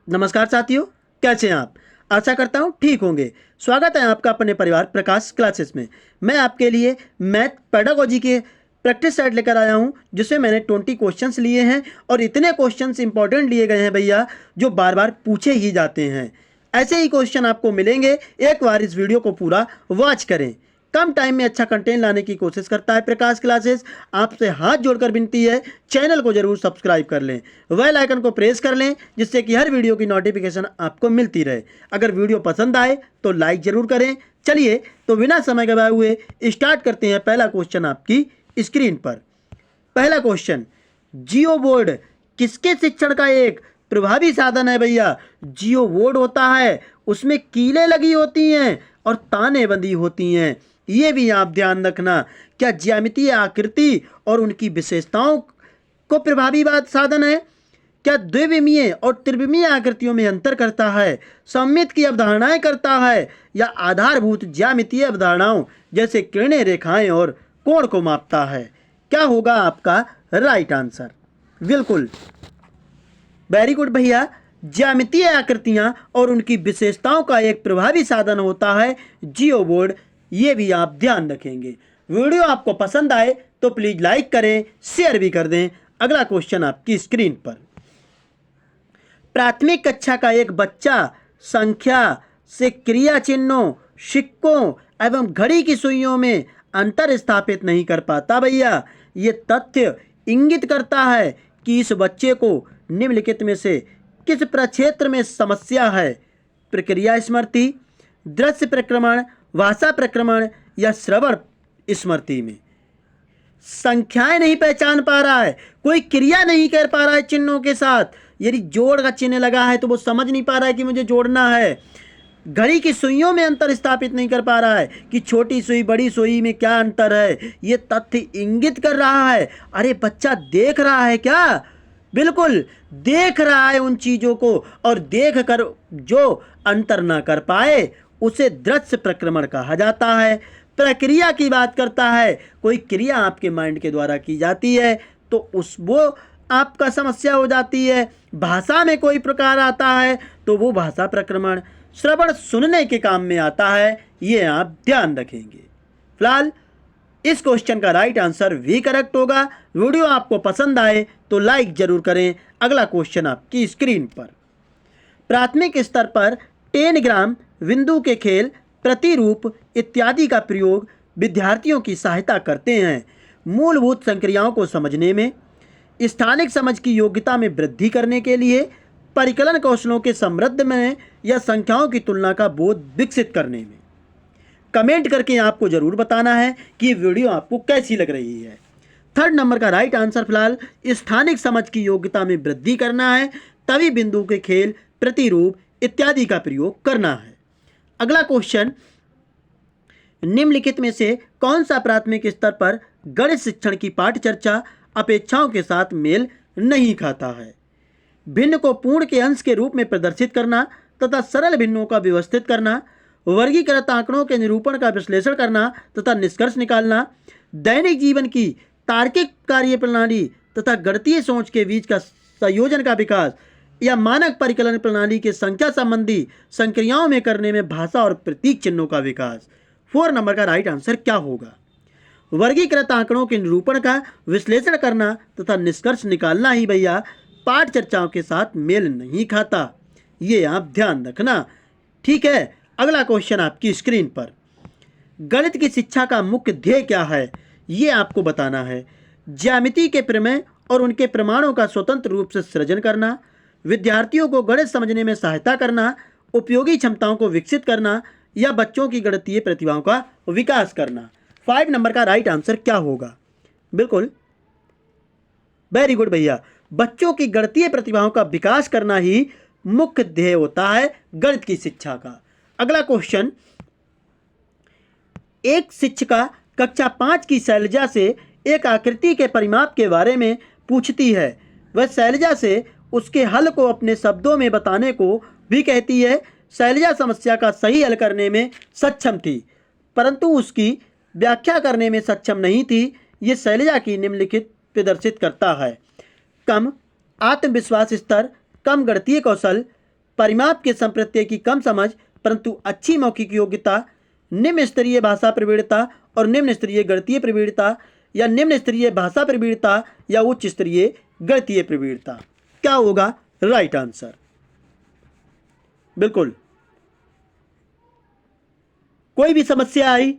नमस्कार साथियों, कैसे हैं आप। आशा करता हूँ ठीक होंगे। स्वागत है आपका अपने परिवार प्रकाश क्लासेस में। मैं आपके लिए मैथ पेडागोजी के प्रैक्टिस सेट लेकर आया हूँ, जिसमें मैंने 20 क्वेश्चंस लिए हैं और इतने क्वेश्चंस इंपॉर्टेंट लिए गए हैं भैया, जो बार बार पूछे ही जाते हैं। ऐसे ही क्वेश्चन आपको मिलेंगे, एक बार इस वीडियो को पूरा वॉच करें। कम टाइम में अच्छा कंटेंट लाने की कोशिश करता है प्रकाश क्लासेस। आपसे हाथ जोड़कर विनती है, चैनल को जरूर सब्सक्राइब कर लें, बेल आइकन को प्रेस कर लें, जिससे कि हर वीडियो की नोटिफिकेशन आपको मिलती रहे। अगर वीडियो पसंद आए तो लाइक जरूर करें। चलिए तो बिना समय गवाए हुए स्टार्ट करते हैं। पहला क्वेश्चन आपकी स्क्रीन पर। पहला क्वेश्चन, जियो बोर्ड किसके शिक्षण का एक प्रभावी साधन है भैया। जियो बोर्ड होता है, उसमें कीलें लगी होती हैं और ताने बंधी होती हैं। ये भी आप ध्यान रखना। क्या ज्यामितीय आकृति और उनकी विशेषताओं को प्रभावी बात साधन है। क्या द्विविमीय और त्रिविमीय आकृतियों में अंतर करता है, सममित की अवधारणाएं करता है, या आधारभूत ज्यामितीय अवधारणाओं जैसे किरणें, रेखाएं और कोण को मापता है। क्या होगा आपका राइट आंसर। बिल्कुल, वेरी गुड भैया। ज्यामितीय आकृतियां और उनकी विशेषताओं का एक प्रभावी साधन होता है जियो बोर्ड। ये भी आप ध्यान रखेंगे। वीडियो आपको पसंद आए तो प्लीज लाइक करें, शेयर भी कर दें। अगला क्वेश्चन आपकी स्क्रीन पर। प्राथमिक कक्षा का एक बच्चा संख्या से क्रिया चिन्हों, सिक्कों एवं घड़ी की सुइयों में अंतर स्थापित नहीं कर पाता भैया। ये तथ्य इंगित करता है कि इस बच्चे को निम्नलिखित में से किस प्रक्षेत्र में समस्या है। प्रक्रिया स्मृति, दृश्य प्रक्रमण, भाषा प्रक्रमण या श्रवण स्मृति में। संख्याएं नहीं पहचान पा रहा है, कोई क्रिया नहीं कर पा रहा है चिन्हों के साथ। यदि जोड़ का चिन्ह लगा है तो वो समझ नहीं पा रहा है कि मुझे जोड़ना है। घड़ी की सुइयों में अंतर स्थापित नहीं कर पा रहा है कि छोटी सुई बड़ी सुई में क्या अंतर है। ये तथ्य इंगित कर रहा है। अरे बच्चा देख रहा है क्या। बिल्कुल देख रहा है उन चीजों को, और देख कर जो अंतर ना कर पाए उसे दृश्य प्रक्रमण कहा जाता है। प्रक्रिया की बात करता है, कोई क्रिया आपके माइंड के द्वारा की जाती है तो उस वो आपका समस्या हो जाती है। भाषा में कोई प्रकार आता है तो वो भाषा प्रक्रमण। श्रवण सुनने के काम में आता है, ये आप ध्यान रखेंगे। फिलहाल इस क्वेश्चन का राइट आंसर भी करेक्ट होगा। वीडियो आपको पसंद आए तो लाइक जरूर करें। अगला क्वेश्चन आपकी स्क्रीन पर। प्राथमिक स्तर पर 10 ग्राम बिंदु के खेल, प्रतिरूप इत्यादि का प्रयोग विद्यार्थियों की सहायता करते हैं मूलभूत संक्रियाओं को समझने में, स्थानिक समझ की योग्यता में वृद्धि करने के लिए, परिकलन कौशलों के समृद्ध में, या संख्याओं की तुलना का बोध विकसित करने में। कमेंट करके आपको जरूर बताना है कि ये वीडियो आपको कैसी लग रही है। थर्ड नंबर का राइट आंसर फिलहाल स्थानिक समझ की योग्यता में वृद्धि करना है, तभी बिंदु के खेल, प्रतिरूप इत्यादि का प्रयोग करना है। अगला क्वेश्चन, निम्नलिखित में से कौन सा प्राथमिक स्तर पर गणित शिक्षण की पाठ्य चर्चा अपेक्षाओं के साथ मेल नहीं खाता है। भिन्न को पूर्ण के अंश के रूप में प्रदर्शित करना तथा सरल भिन्नों का व्यवस्थित करना, वर्गीकृत आंकड़ों के निरूपण का विश्लेषण करना तथा निष्कर्ष निकालना, दैनिक जीवन की तार्किक कार्यप्रणाली तथा गणितीय सोच के बीच का संयोजन का विकास, या मानक परिकलन प्रणाली के संख्या संबंधी संक्रियाओं में करने में भाषा और प्रतीक चिन्हों का विकास। 4 नंबर का राइट आंसर क्या होगा। वर्गीकृत आंकड़ों के निरूपण का विश्लेषण करना तथा निष्कर्ष निकालना ही भैया पाठ चर्चाओं के साथ मेल नहीं खाता, ये आप ध्यान रखना। ठीक है, अगला क्वेश्चन आपकी स्क्रीन पर। गणित की शिक्षा का मुख्य ध्येय क्या है, ये आपको बताना है। ज्यामिति के प्रमेय और उनके प्रमाणों का स्वतंत्र रूप से सृजन करना, विद्यार्थियों को गणित समझने में सहायता करना, उपयोगी क्षमताओं को विकसित करना, या बच्चों की गणितीय प्रतिभाओं का विकास करना। 5 नंबर का राइट आंसर क्या होगा। बिल्कुल वेरी गुड भैया, बच्चों की गणितीय प्रतिभाओं का विकास करना ही मुख्य ध्येय होता है गणित की शिक्षा का। अगला क्वेश्चन, एक शिक्षिका कक्षा 5 की शैलजा से एक आकृति के परिमाप के बारे में पूछती है। वह शैलजा से उसके हल को अपने शब्दों में बताने को भी कहती है। शैलजा समस्या का सही हल करने में सक्षम थी, परंतु उसकी व्याख्या करने में सक्षम नहीं थी। ये शैलजा की निम्नलिखित प्रदर्शित करता है। कम आत्मविश्वास स्तर, कम गणितीय कौशल, परिमाप के संप्रत्यय की कम समझ परंतु अच्छी मौखिक योग्यता, निम्न स्तरीय भाषा प्रवीणता और निम्न स्तरीय गणितीय प्रवीणता, या निम्न स्तरीय भाषा प्रवीणता या उच्च स्तरीय गणितीय प्रवीणता। क्या होगा राइट आंसर? बिल्कुल, कोई भी समस्या आई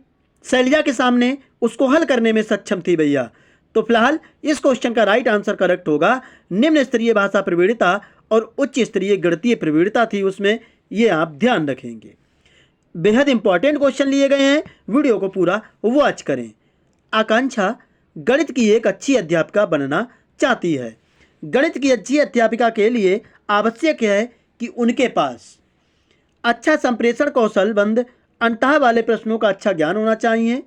शैलजा के सामने, उसको हल करने में सक्षम थी भैया। तो फिलहाल इस क्वेश्चन का राइट आंसर करेक्ट होगा निम्न स्तरीय भाषा प्रवीणता और उच्च स्तरीय गणितीय प्रवीणता थी उसमें, ये आप ध्यान रखेंगे। बेहद इंपॉर्टेंट क्वेश्चन लिए गए हैं, वीडियो को पूरा वॉच करें। आकांक्षा गणित की एक अच्छी अध्यापिका बनना चाहती है। गणित की अच्छी अध्यापिका के लिए आवश्यक है कि उनके पास अच्छा संप्रेषण कौशलबंद अंतः वाले प्रश्नों का अच्छा ज्ञान होना चाहिए।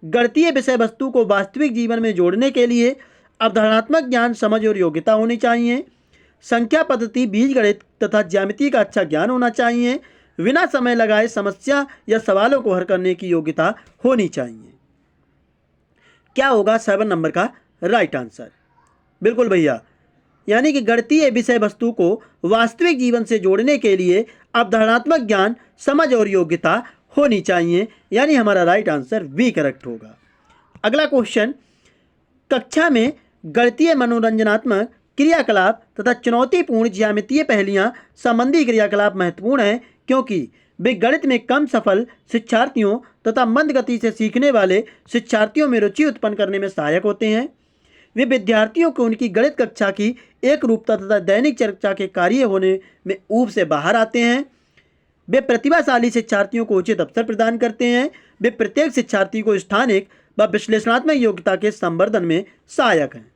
गणितीय विषय वस्तु को वास्तविक जीवन में जोड़ने के लिए अवधारणात्मक ज्ञान, समझ और योग्यता होनी चाहिए। संख्या पद्धति, बीजगणित तथा ज्यामिति का अच्छा ज्ञान होना चाहिए। बिना समय लगाए समस्या या सवालों को हल करने की योग्यता होनी चाहिए। क्या होगा 7 नंबर का राइट आंसर? बिल्कुल भैया, यानी कि गणितीय विषय वस्तु को वास्तविक जीवन से जोड़ने के लिए अवधारणात्मक ज्ञान, समझ और योग्यता होनी चाहिए, यानी हमारा राइट आंसर बी करेक्ट होगा। अगला क्वेश्चन, कक्षा में गणितीय मनोरंजनात्मक क्रियाकलाप तथा चुनौतीपूर्ण ज्यामितीय पहेलियां संबंधी क्रियाकलाप महत्वपूर्ण हैं क्योंकि वे गणित में कम सफल शिक्षार्थियों तथा मंद गति से सीखने वाले शिक्षार्थियों में रुचि उत्पन्न करने में सहायक होते हैं। वे विद्यार्थियों को उनकी गणित कक्षा की एक रूपता तथा दैनिक चर्चा के कार्य होने में ऊब से बाहर आते हैं। वे प्रतिभाशाली शिक्षार्थियों को उचित अवसर प्रदान करते हैं। वे प्रत्येक शिक्षार्थी को स्थानिक व विश्लेषणात्मक योग्यता के संवर्धन में सहायक हैं।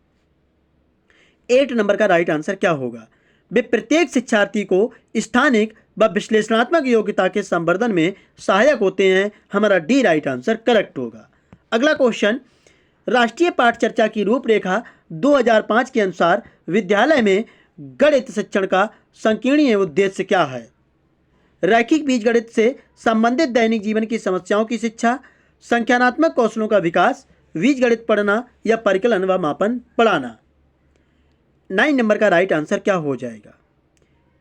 8 नंबर का राइट आंसर क्या होगा? वे प्रत्येक शिक्षार्थी को स्थानिक व विश्लेषणात्मक योग्यता के संवर्धन में सहायक होते हैं। हमारा डी राइट आंसर करेक्ट होगा। अगला क्वेश्चन, राष्ट्रीय पाठ चर्चा की रूपरेखा 2005 के अनुसार विद्यालय में गणित शिक्षण का संकीर्णीय उद्देश्य क्या है? रैखिक बीजगणित से संबंधित दैनिक जीवन की समस्याओं की शिक्षा, संख्यानात्मक कौशलों का विकास, बीजगणित पढ़ना या परिकलन व मापन पढ़ाना। 9 नंबर का राइट आंसर क्या हो जाएगा?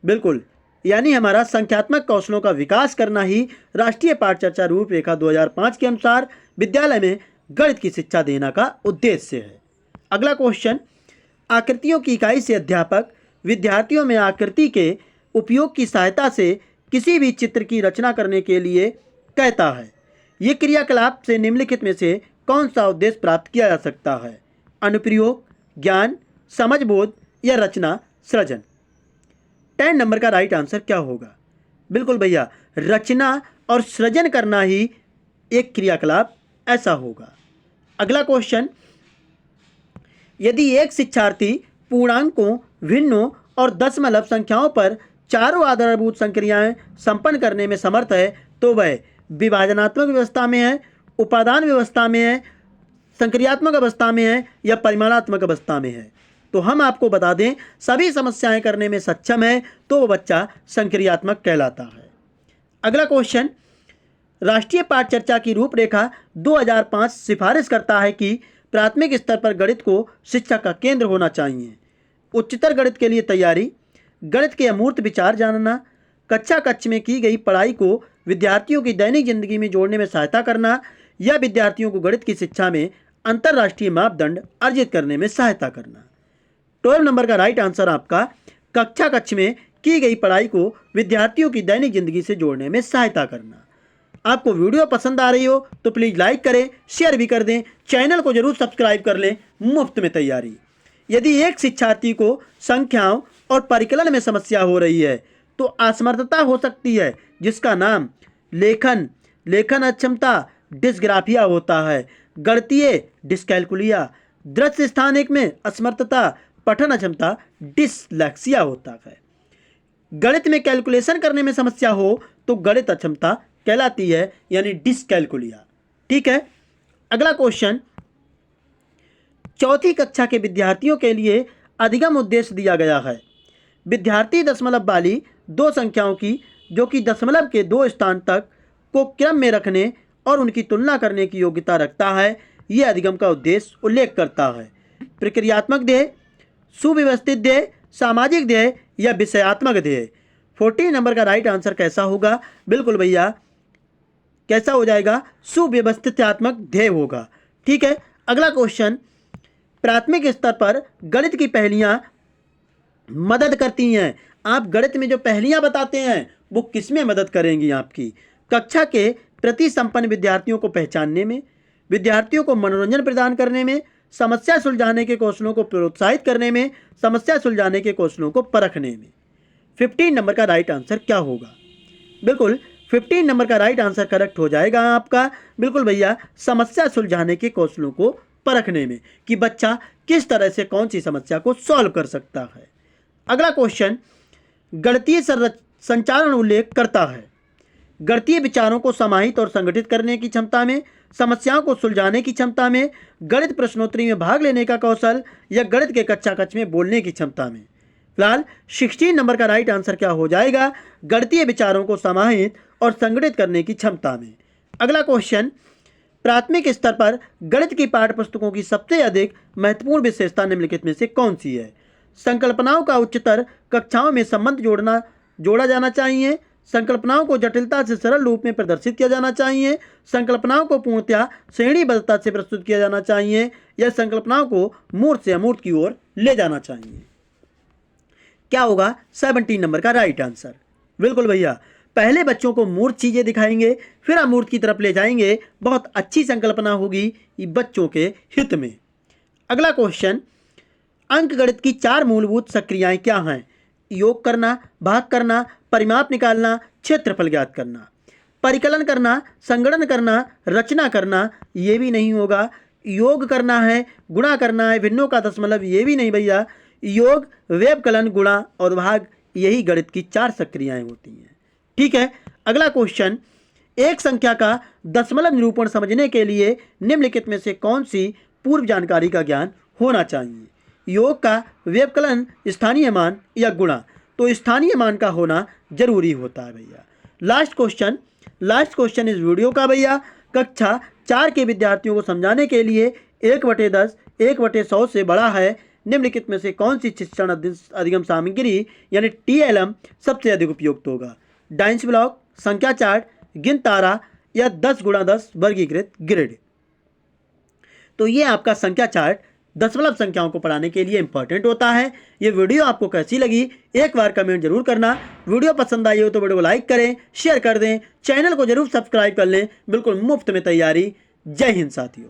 बिल्कुल, यानी हमारा संख्यात्मक कौशलों का विकास करना ही राष्ट्रीय पाठ चर्चा रूपरेखा 2005 के अनुसार विद्यालय में गणित की शिक्षा देना का उद्देश्य है। अगला क्वेश्चन, आकृतियों की इकाई से अध्यापक विद्यार्थियों में आकृति के उपयोग की सहायता से किसी भी चित्र की रचना करने के लिए कहता है। ये क्रियाकलाप से निम्नलिखित में से कौन सा उद्देश्य प्राप्त किया जा सकता है? अनुप्रयोग, ज्ञान, समझबोध या रचना सृजन। 10 नंबर का राइट आंसर क्या होगा? बिल्कुल भैया, रचना और सृजन करना ही एक क्रियाकलाप ऐसा होगा। अगला क्वेश्चन, यदि एक शिक्षार्थी पूर्णांकों, भिन्नों और दशमलव संख्याओं पर चारों आधारभूत संक्रियाएं संपन्न करने में समर्थ है तो वह विभाजनात्मक व्यवस्था में है, उपादान व्यवस्था में है, संक्रियात्मक अवस्था में है या परिमाणात्मक अवस्था में है। तो हम आपको बता दें, सभी समस्याएं करने में सक्षम है तो वह बच्चा संक्रियात्मक कहलाता है। अगला क्वेश्चन, राष्ट्रीय पाठ चर्चा की रूपरेखा 2005 सिफारिश करता है कि प्राथमिक स्तर पर गणित को शिक्षा का केंद्र होना चाहिए। उच्चतर गणित के लिए तैयारी, गणित के अमूर्त विचार जानना, कक्षा कक्ष में की गई पढ़ाई को विद्यार्थियों की दैनिक जिंदगी में जोड़ने में सहायता करना या विद्यार्थियों को गणित की शिक्षा में अंतर्राष्ट्रीय मापदंड अर्जित करने में सहायता करना। 12 नंबर का राइट आंसर आपका कक्षा कक्ष में की गई पढ़ाई को विद्यार्थियों की दैनिक जिंदगी से जोड़ने में सहायता करना। आपको वीडियो पसंद आ रही हो तो प्लीज़ लाइक करें, शेयर भी कर दें, चैनल को जरूर सब्सक्राइब कर लें। मुफ्त में तैयारी। यदि एक शिक्षार्थी को संख्याओं और परिकलन में समस्या हो रही है तो असमर्थता हो सकती है जिसका नाम लेखन अक्षमता डिस्ग्राफिया होता है। गणितीय डिस्कैल्कुलिया, दृश्य स्थानिक में असमर्थता पठन अक्षमता डिसलेक्सिया होता है। गणित में कैलकुलेशन करने में समस्या हो तो गणित अक्षमता कहलाती है, यानी डिसकैल्कुलिया। ठीक है। अगला क्वेश्चन, चौथी कक्षा के विद्यार्थियों के लिए अधिगम उद्देश्य दिया गया है। विद्यार्थी दशमलव वाली दो संख्याओं की जो कि दशमलव के 2 स्थान तक को क्रम में रखने और उनकी तुलना करने की योग्यता रखता है। यह अधिगम का उद्देश्य उल्लेख करता है। प्रक्रियात्मक ध्येय, सुव्यवस्थित ध्येय, सामाजिक ध्येय या विषयात्मक ध्येय। 14 नंबर का राइट आंसर कैसा होगा? बिल्कुल भैया, कैसा हो जाएगा? सुव्यवस्थितात्मक ध्येय होगा। ठीक है, अगला क्वेश्चन, प्राथमिक स्तर पर गणित की पहेलियां मदद करती हैं। आप गणित में जो पहेलियां बताते हैं वो किस में मदद करेंगी आपकी? कक्षा के प्रति संपन्न विद्यार्थियों को पहचानने में, विद्यार्थियों को मनोरंजन प्रदान करने में, समस्या सुलझाने के कौशलों को प्रोत्साहित करने में, समस्या सुलझाने के कौशलों को परखने में। 15 नंबर का राइट आंसर क्या होगा? बिल्कुल 15 नंबर का राइट आंसर करेक्ट हो जाएगा आपका। बिल्कुल भैया, समस्या सुलझाने के कौशलों को परखने में, कि बच्चा किस तरह से कौन सी समस्या को सॉल्व कर सकता है। अगला क्वेश्चन, गणितीय संचालन उल्लेख करता है गणितीय विचारों को समाहित और संगठित करने की क्षमता में, समस्याओं को सुलझाने की क्षमता में, गणित प्रश्नोत्तरी में भाग लेने का कौशल, या गणित के कक्षा कक्ष में बोलने की क्षमता में। फिलहाल 16 नंबर का राइट आंसर क्या हो जाएगा? गणितीय विचारों को समाहित और संगठित करने की क्षमता में। अगला क्वेश्चन, प्राथमिक स्तर पर गणित की पाठ्य पुस्तकों की सबसे अधिक महत्वपूर्ण विशेषता निम्नलिखित में से कौन सी है? संकल्पनाओं का उच्चतर कक्षाओं में संबंध जोड़ा जाना चाहिए, संकल्पनाओं को जटिलता से सरल रूप में प्रदर्शित किया जाना चाहिए, संकल्पनाओं को पूर्णतया श्रेणीबद्धता से प्रस्तुत किया जाना चाहिए, या संकल्पनाओं को मूर्त से अमूर्त की ओर ले जाना चाहिए। क्या होगा 17 नंबर का राइट आंसर? बिल्कुल भैया, पहले बच्चों को मूर्त चीजें दिखाएंगे, फिर अमूर्त की तरफ ले जाएंगे। बहुत अच्छी संकल्पना होगी ये बच्चों के हित में। अगला क्वेश्चन, अंकगणित की 4 मूलभूत सक्रियाएं क्या हैं? योग करना, भाग करना, परिमाप निकालना, क्षेत्रफल ज्ञात करना। परिकलन करना, संगणन करना, रचना करना, ये भी नहीं होगा। योग करना है, गुणा करना है, भिन्नों का दशमलव, ये भी नहीं भैया। योग, व्यवकलन, गुणा और भाग, यही गणित की 4 सक्रियाएं होती हैं। ठीक है, अगला क्वेश्चन, एक संख्या का दशमलव निरूपण समझने के लिए निम्नलिखित में से कौन सी पूर्व जानकारी का ज्ञान होना चाहिए? योग का, व्यवकलन, स्थानीय मान या गुणा? तो स्थानीय मान का होना जरूरी होता है भैया। लास्ट क्वेश्चन इस वीडियो का भैया, कक्षा 4 के विद्यार्थियों को समझाने के लिए 1/10, 1/100 से बड़ा है, निम्नलिखित में से कौन सी शिक्षण अधिगम सामग्री यानी TLM सबसे अधिक उपयुक्त होगा? डाइंस ब्लॉक, संख्या चार्ट, गिन तारा, या 10x10 वर्गीकृत ग्रिड? तो ये आपका संख्या चार्ट दशमलव संख्याओं को पढ़ाने के लिए इंपॉर्टेंट होता है। ये वीडियो आपको कैसी लगी एक बार कमेंट जरूर करना। वीडियो पसंद आई हो तो वीडियो को लाइक करें, शेयर कर दें, चैनल को जरूर सब्सक्राइब कर लें। बिल्कुल मुफ्त में तैयारी। जय हिंद साथियों।